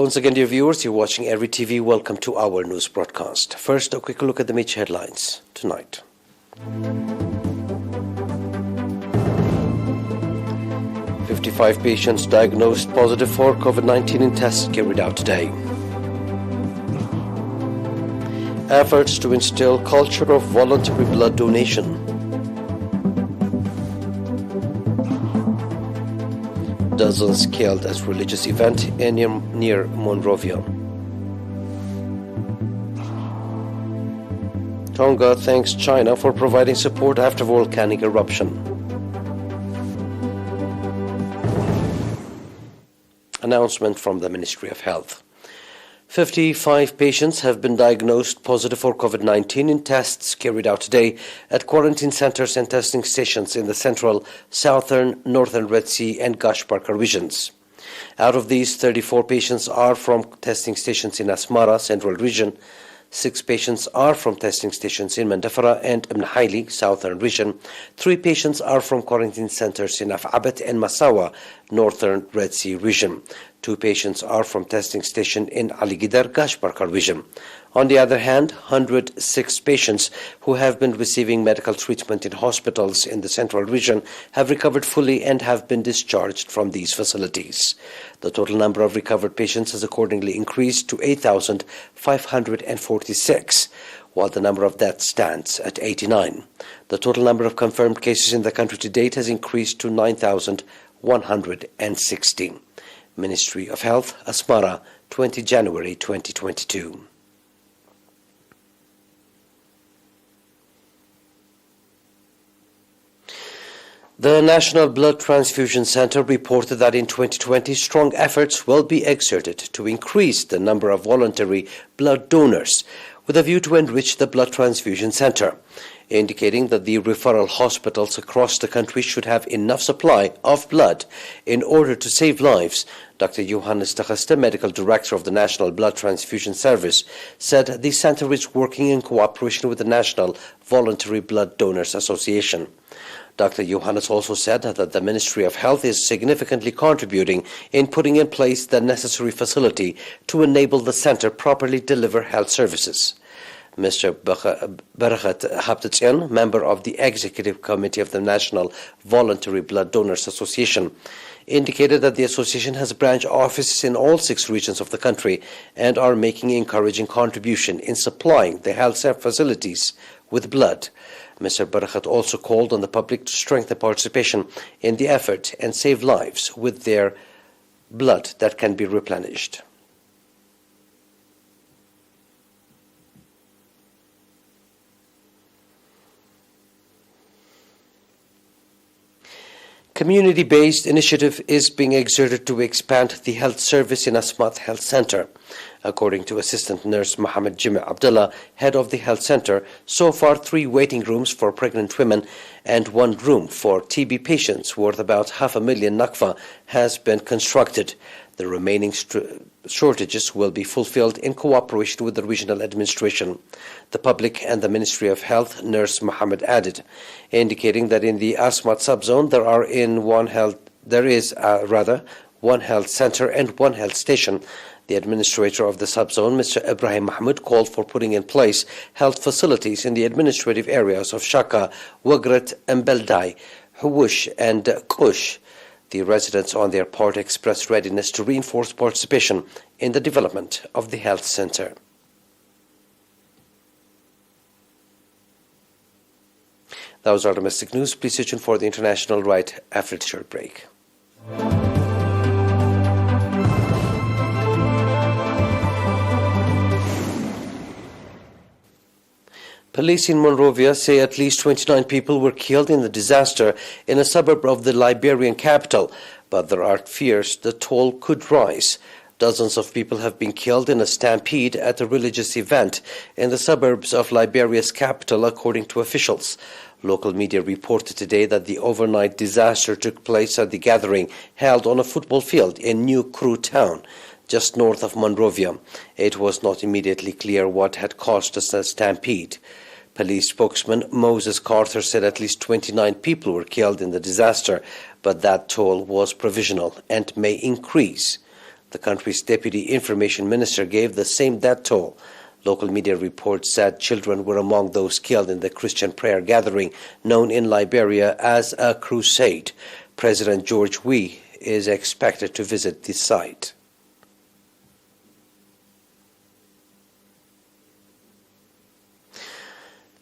Once again, dear viewers, you're watching ERi-TV. Welcome to our news broadcast. First, a quick look at the major headlines tonight. 55 patients diagnosed positive for COVID-19 in tests carried out today. Efforts to instill culture of voluntary blood donation. Dozens killed at religious event near Monrovia. Tonga thanks China for providing support after volcanic eruption. Announcement from the Ministry of Health. 55 patients have been diagnosed positive for COVID-19 in tests carried out today at quarantine centers and testing stations in the central, southern, northern Red Sea and Gash Barka regions. Out of these, 34 patients are from testing stations in Asmara, central region. 6 patients are from testing stations in Mandafara and Ibn Haili, southern region. 3 patients are from quarantine centers in Af'abat and Masawa, northern Red Sea region. 2 patients are from testing station in Ali Gidar, Gash Barka region. On the other hand, 106 patients who have been receiving medical treatment in hospitals in the central region have recovered fully and have been discharged from these facilities. The total number of recovered patients has accordingly increased to 8,546, while the number of deaths stands at 89. The total number of confirmed cases in the country to date has increased to 9,116. Ministry of Health, Asmara, 20 January 2022. The National Blood Transfusion Center reported that in 2020, strong efforts will be exerted to increase the number of voluntary blood donors with a view to enrich the blood transfusion center, indicating that the referral hospitals across the country should have enough supply of blood in order to save lives. Dr. Johannes de Geste, Medical Director of the National Blood Transfusion Service, said the center is working in cooperation with the National Voluntary Blood Donors Association. Dr. Johannes also said that the Ministry of Health is significantly contributing in putting in place the necessary facility to enable the center properly deliver health services. Mr. Berachat Habtetzian, member of the Executive Committee of the National Voluntary Blood Donors Association, indicated that the association has branch offices in all 6 regions of the country and are making encouraging contribution in supplying the health facilities with blood. Mr. Berachat also called on the public to strengthen participation in the effort and save lives with their blood that can be replenished. Community-based initiative is being exerted to expand the health service in Asmat Health Center. According to Assistant Nurse Mohammed Jimmy Abdullah, head of the health center, so far 3 waiting rooms for pregnant women and 1 room for TB patients worth about $500,000 nakfa has been constructed. The remaining shortages will be fulfilled in cooperation with the regional administration, the public and the Ministry of Health, Nurse Mohammed added, indicating that in the Asmat subzone there is one health center and 1 health station. The administrator of the subzone, Mr. Ibrahim Mahmoud, called for putting in place health facilities in the administrative areas of Shaka, Wagrat, Mbeldai, Huwush and Kush. The residents on their part expressed readiness to reinforce participation in the development of the health center. That was our domestic news. Please stay tuned for the international right after the short break. Police in Monrovia say at least 29 people were killed in the disaster in a suburb of the Liberian capital, but there are fears the toll could rise. Dozens of people have been killed in a stampede at a religious event in the suburbs of Liberia's capital, according to officials. Local media reported today that the overnight disaster took place at the gathering held on a football field in New Crew Town, just north of Monrovia. It was not immediately clear what had caused the stampede. Police spokesman Moses Carter said at least 29 people were killed in the disaster, but that toll was provisional and may increase. The country's deputy information minister gave the same death toll. Local media reports said children were among those killed in the Christian prayer gathering known in Liberia as a crusade. President George Weah is expected to visit the site.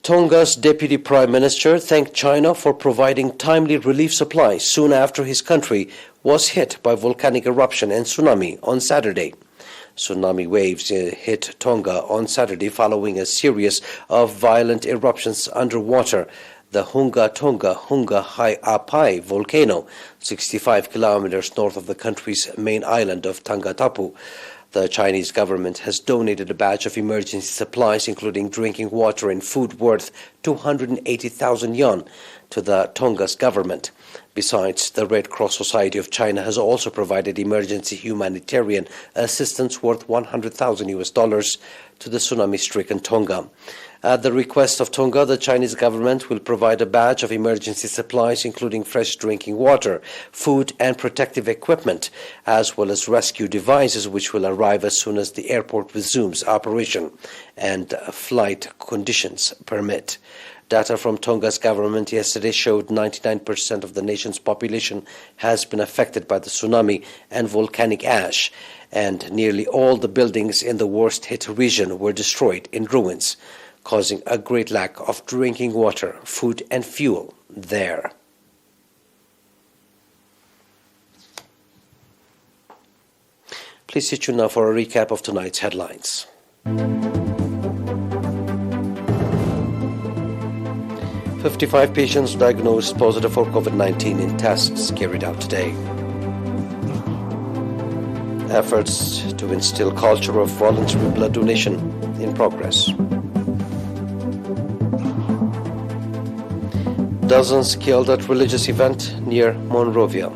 Tonga's deputy prime minister thanked China for providing timely relief supplies soon after his country was hit by volcanic eruption and tsunami on Saturday. Tsunami waves hit Tonga on Saturday following a series of violent eruptions underwater. The Hunga Ha'apai volcano, 65 kilometers north of the country's main island of Tongatapu. The Chinese government has donated a batch of emergency supplies, including drinking water and food worth 280,000 yuan, to the Tonga's government. Besides, the Red Cross Society of China has also provided emergency humanitarian assistance worth $100,000 to the tsunami-stricken Tonga. At the request of Tonga, the Chinese government will provide a batch of emergency supplies, including fresh drinking water, food and protective equipment, as well as rescue devices, which will arrive as soon as the airport resumes operation and flight conditions permit. Data from Tonga's government yesterday showed 99% of the nation's population has been affected by the tsunami and volcanic ash, and nearly all the buildings in the worst-hit region were destroyed in ruins, causing a great lack of drinking water, food and fuel there. Please stay tuned now for a recap of tonight's headlines. 55 patients diagnosed positive for COVID-19 in tests carried out today. Efforts to instill culture of voluntary blood donation in progress. Dozens killed at religious event near Monrovia.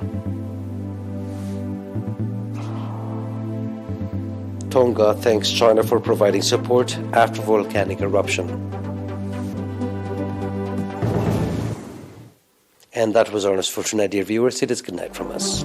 Tonga thanks China for providing support after volcanic eruption. And that was our news for tonight, dear viewers. It is good night from us.